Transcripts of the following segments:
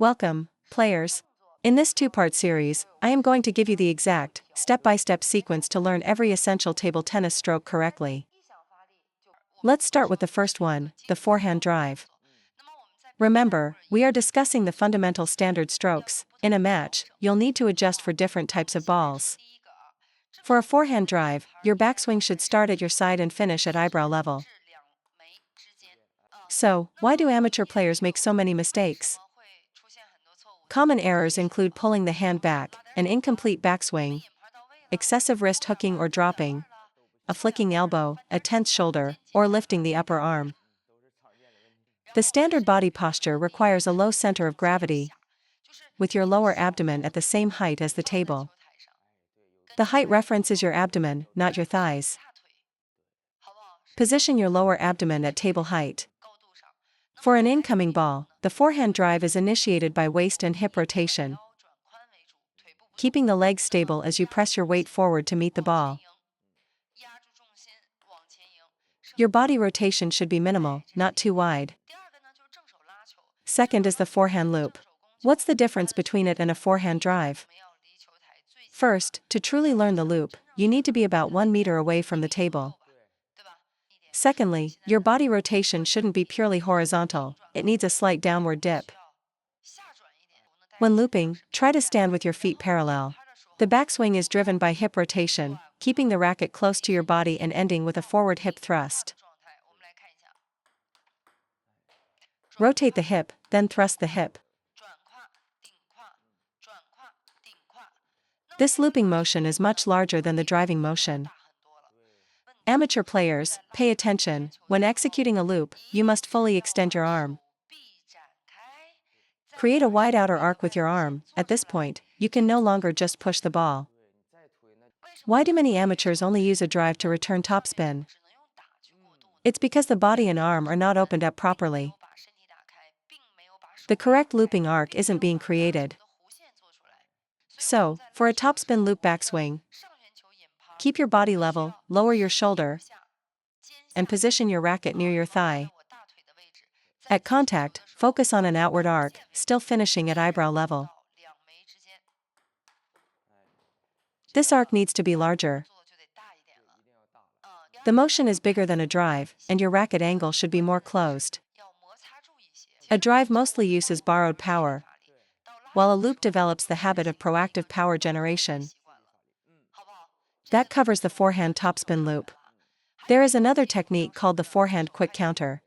Welcome, players. In this two-part series, I am going to give you the exact, step-by-step sequence to learn every essential table tennis stroke correctly. Let's start with the first one, the forehand drive. Remember, we are discussing the fundamental standard strokes. In a match, you'll need to adjust for different types of balls. For a forehand drive, your backswing should start at your side and finish at eyebrow level. So, why do amateur players make so many mistakes? Common errors include pulling the hand back, an incomplete backswing, excessive wrist hooking or dropping, a flicking elbow, a tense shoulder, or lifting the upper arm. The standard body posture requires a low center of gravity, with your lower abdomen at the same height as the table. The height reference is your abdomen, not your thighs. Position your lower abdomen at table height. For an incoming ball, the forehand drive is initiated by waist and hip rotation, keeping the legs stable as you press your weight forward to meet the ball. Your body rotation should be minimal, not too wide. Second is the forehand loop. What's the difference between it and a forehand drive? First, to truly learn the loop, you need to be about 1 meter away from the table. Secondly, your body rotation shouldn't be purely horizontal, it needs a slight downward dip. When looping, try to stand with your feet parallel. The backswing is driven by hip rotation, keeping the racket close to your body and ending with a forward hip thrust. Rotate the hip, then thrust the hip. This looping motion is much larger than the driving motion. Amateur players, pay attention. When executing a loop, you must fully extend your arm. Create a wide outer arc with your arm. At this point, you can no longer just push the ball. Why do many amateurs only use a drive to return topspin? It's because the body and arm are not opened up properly. The correct looping arc isn't being created. So, for a topspin loop backswing, keep your body level, lower your shoulder, and position your racket near your thigh. At contact, focus on an outward arc, still finishing at eyebrow level. This arc needs to be larger. The motion is bigger than a drive, and your racket angle should be more closed. A drive mostly uses borrowed power, while a loop develops the habit of proactive power generation. That covers the forehand topspin loop. There is another technique called the forehand quick counter.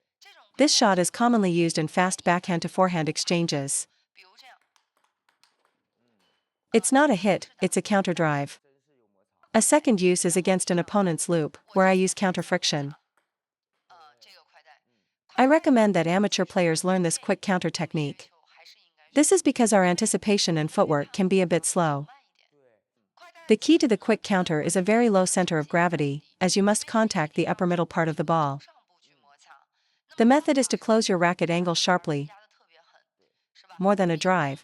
This shot is commonly used in fast backhand to forehand exchanges. It's not a hit, it's a counter drive. A second use is against an opponent's loop, where I use counter friction. I recommend that amateur players learn this quick counter technique. This is because our anticipation and footwork can be a bit slow. The key to the quick counter is a very low center of gravity, as you must contact the upper middle part of the ball. The method is to close your racket angle sharply, more than a drive,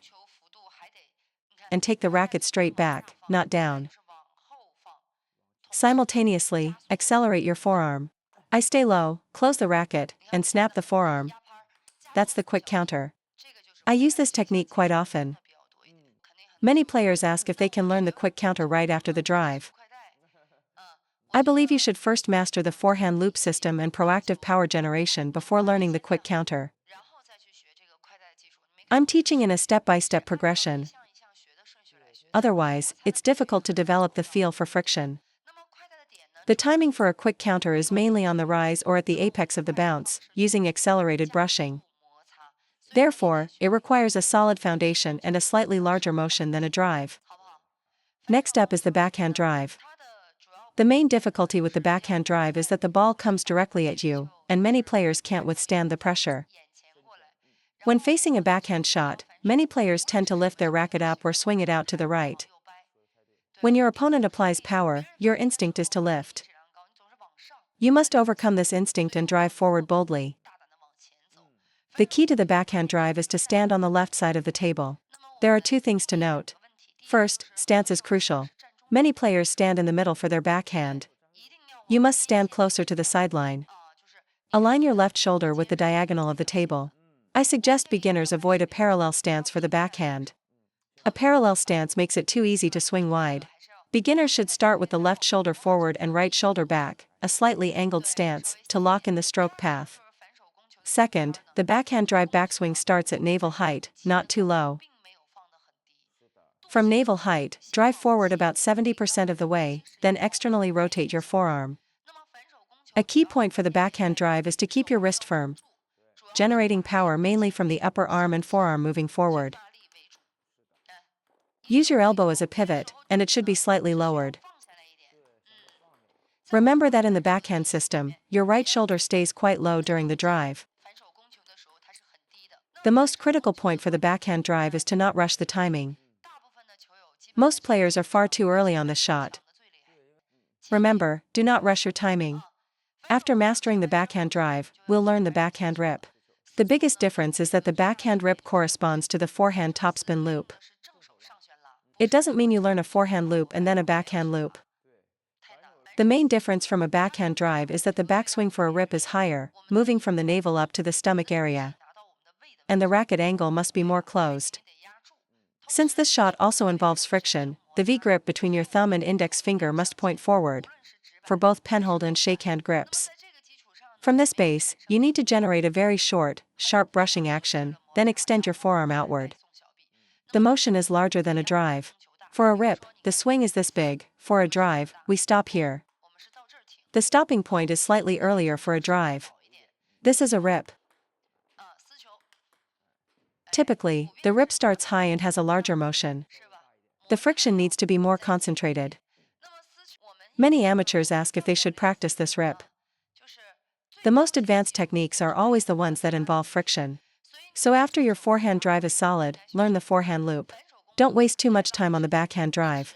and take the racket straight back, not down. Simultaneously, accelerate your forearm. I stay low, close the racket, and snap the forearm. That's the quick counter. I use this technique quite often. Many players ask if they can learn the quick counter right after the drive. I believe you should first master the forehand loop system and proactive power generation before learning the quick counter. I'm teaching in a step-by-step progression. Otherwise, it's difficult to develop the feel for friction. The timing for a quick counter is mainly on the rise or at the apex of the bounce, using accelerated brushing. Therefore, it requires a solid foundation and a slightly larger motion than a drive. Next up is the backhand drive. The main difficulty with the backhand drive is that the ball comes directly at you, and many players can't withstand the pressure. When facing a backhand shot, many players tend to lift their racket up or swing it out to the right. When your opponent applies power, your instinct is to lift. You must overcome this instinct and drive forward boldly. The key to the backhand drive is to stand on the left side of the table. There are two things to note. First, stance is crucial. Many players stand in the middle for their backhand. You must stand closer to the sideline. Align your left shoulder with the diagonal of the table. I suggest beginners avoid a parallel stance for the backhand. A parallel stance makes it too easy to swing wide. Beginners should start with the left shoulder forward and right shoulder back, a slightly angled stance, to lock in the stroke path. Second, the backhand drive backswing starts at navel height, not too low. From navel height, drive forward about 70% of the way, then externally rotate your forearm. A key point for the backhand drive is to keep your wrist firm, generating power mainly from the upper arm and forearm moving forward. Use your elbow as a pivot, and it should be slightly lowered. Remember that in the backhand system, your right shoulder stays quite low during the drive. The most critical point for the backhand drive is to not rush the timing. Most players are far too early on this shot. Remember, do not rush your timing. After mastering the backhand drive, we'll learn the backhand rip. The biggest difference is that the backhand rip corresponds to the forehand topspin loop. It doesn't mean you learn a forehand loop and then a backhand loop. The main difference from a backhand drive is that the backswing for a rip is higher, moving from the navel up to the stomach area. And the racket angle must be more closed. Since this shot also involves friction, the V-grip between your thumb and index finger must point forward, for both penhold and shakehand grips. From this base, you need to generate a very short, sharp brushing action, then extend your forearm outward. The motion is larger than a drive. For a rip, the swing is this big; for a drive, we stop here. The stopping point is slightly earlier for a drive. This is a rip. Typically, the rip starts high and has a larger motion. The friction needs to be more concentrated. Many amateurs ask if they should practice this rip. The most advanced techniques are always the ones that involve friction. So after your forehand drive is solid, learn the forehand loop. Don't waste too much time on the backhand drive.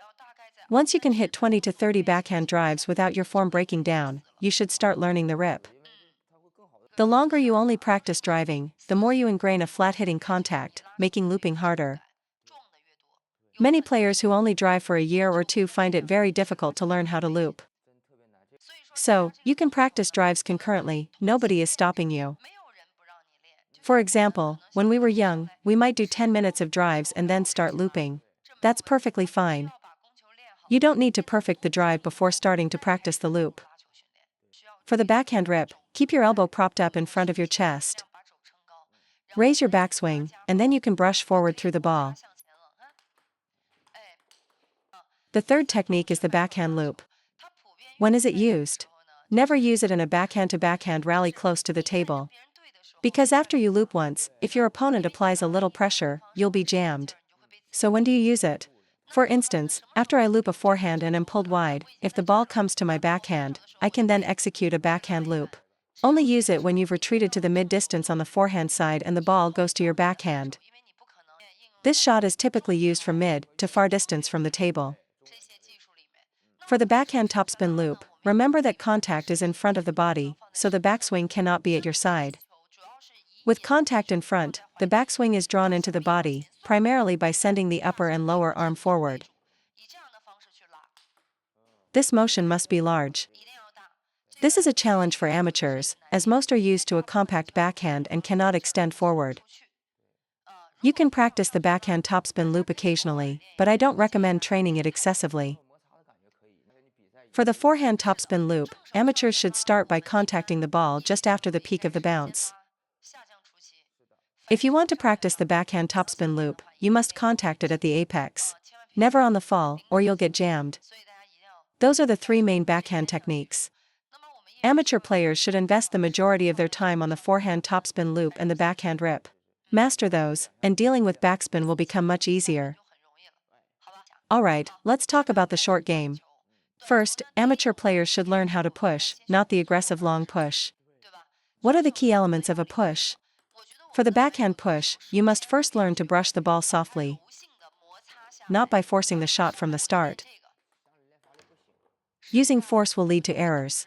Once you can hit 20 to 30 backhand drives without your form breaking down, you should start learning the rip. The longer you only practice driving, the more you ingrain a flat-hitting contact, making looping harder. Many players who only drive for a year or two find it very difficult to learn how to loop. So, you can practice drives concurrently, nobody is stopping you. For example, when we were young, we might do 10 minutes of drives and then start looping. That's perfectly fine. You don't need to perfect the drive before starting to practice the loop. For the backhand rip, keep your elbow propped up in front of your chest. Raise your backswing, and then you can brush forward through the ball. The third technique is the backhand loop. When is it used? Never use it in a backhand-to-backhand rally close to the table. Because after you loop once, if your opponent applies a little pressure, you'll be jammed. So when do you use it? For instance, after I loop a forehand and am pulled wide, if the ball comes to my backhand, I can then execute a backhand loop. Only use it when you've retreated to the mid-distance on the forehand side and the ball goes to your backhand. This shot is typically used from mid to far distance from the table. For the backhand topspin loop, remember that contact is in front of the body, so the backswing cannot be at your side. With contact in front, the backswing is drawn into the body, primarily by sending the upper and lower arm forward. This motion must be large. This is a challenge for amateurs, as most are used to a compact backhand and cannot extend forward. You can practice the backhand topspin loop occasionally, but I don't recommend training it excessively. For the forehand topspin loop, amateurs should start by contacting the ball just after the peak of the bounce. If you want to practice the backhand topspin loop, you must contact it at the apex. Never on the fall, or you'll get jammed. Those are the three main backhand techniques. Amateur players should invest the majority of their time on the forehand topspin loop and the backhand rip. Master those, and dealing with backspin will become much easier. Alright, let's talk about the short game. First, amateur players should learn how to push, not the aggressive long push. What are the key elements of a push? For the backhand push, you must first learn to brush the ball softly, not by forcing the shot from the start. Using force will lead to errors.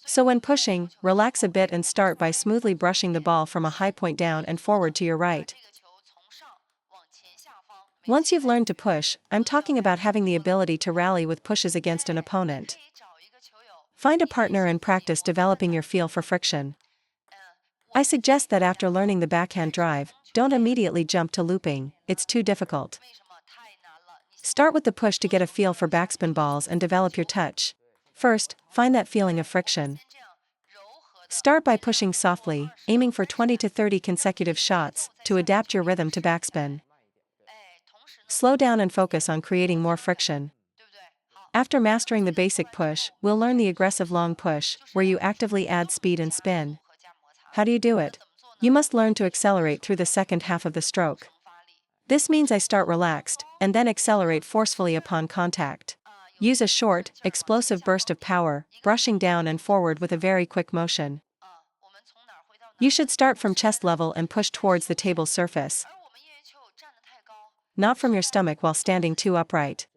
So when pushing, relax a bit and start by smoothly brushing the ball from a high point down and forward to your right. Once you've learned to push, I'm talking about having the ability to rally with pushes against an opponent. Find a partner and practice developing your feel for friction. I suggest that after learning the backhand drive, don't immediately jump to looping, it's too difficult. Start with the push to get a feel for backspin balls and develop your touch. First, find that feeling of friction. Start by pushing softly, aiming for 20 to 30 consecutive shots to adapt your rhythm to backspin. Slow down and focus on creating more friction. After mastering the basic push, we'll learn the aggressive long push, where you actively add speed and spin. How do you do it? You must learn to accelerate through the second half of the stroke. This means I start relaxed, and then accelerate forcefully upon contact. Use a short, explosive burst of power, brushing down and forward with a very quick motion. You should start from chest level and push towards the table's surface, not from your stomach while standing too upright.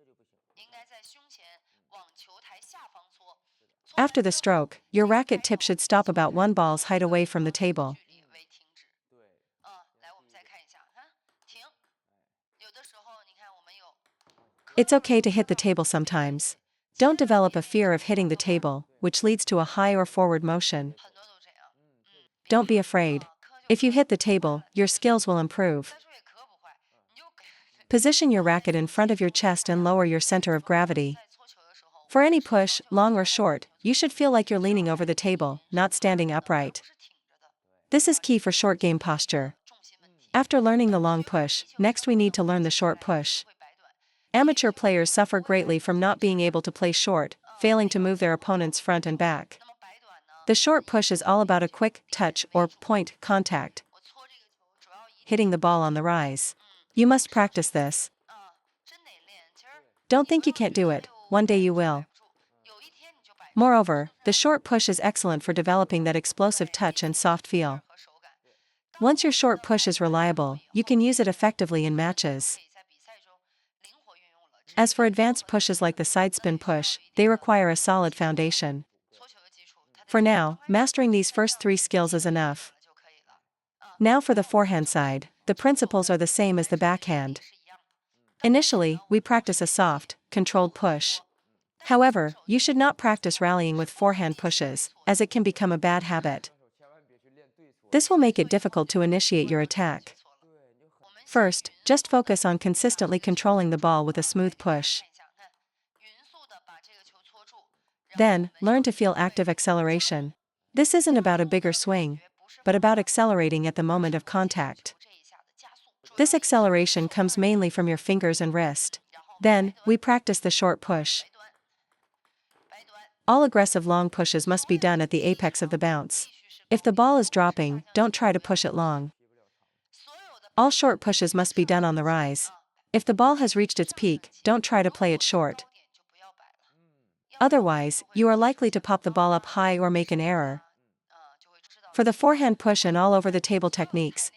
After the stroke, your racket tip should stop about one ball's height away from the table. It's okay to hit the table sometimes. Don't develop a fear of hitting the table, which leads to a high or forward motion. Don't be afraid. If you hit the table, your skills will improve. Position your racket in front of your chest and lower your center of gravity. For any push, long or short, you should feel like you're leaning over the table, not standing upright. This is key for short game posture. After learning the long push, next we need to learn the short push. Amateur players suffer greatly from not being able to play short, failing to move their opponent's front and back. The short push is all about a quick touch or point contact, hitting the ball on the rise. You must practice this. Don't think you can't do it, one day you will. Moreover, the short push is excellent for developing that explosive touch and soft feel. Once your short push is reliable, you can use it effectively in matches. As for advanced pushes like the side spin push, they require a solid foundation. For now, mastering these first three skills is enough. Now for the forehand side, the principles are the same as the backhand. Initially, we practice a soft, controlled push. However, you should not practice rallying with forehand pushes, as it can become a bad habit. This will make it difficult to initiate your attack. First, just focus on consistently controlling the ball with a smooth push. Then, learn to feel active acceleration. This isn't about a bigger swing, but about accelerating at the moment of contact. This acceleration comes mainly from your fingers and wrist. Then, we practice the short push. All aggressive long pushes must be done at the apex of the bounce. If the ball is dropping, don't try to push it long. All short pushes must be done on the rise. If the ball has reached its peak, don't try to play it short. Otherwise, you are likely to pop the ball up high or make an error. For the forehand push and all over the table techniques,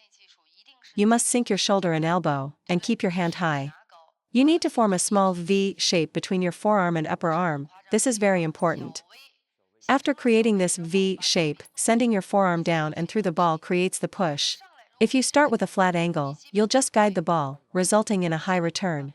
you must sink your shoulder and elbow, and keep your hand high. You need to form a small V shape between your forearm and upper arm. This is very important. After creating this V shape, sending your forearm down and through the ball creates the push. If you start with a flat angle, you'll just guide the ball, resulting in a high return.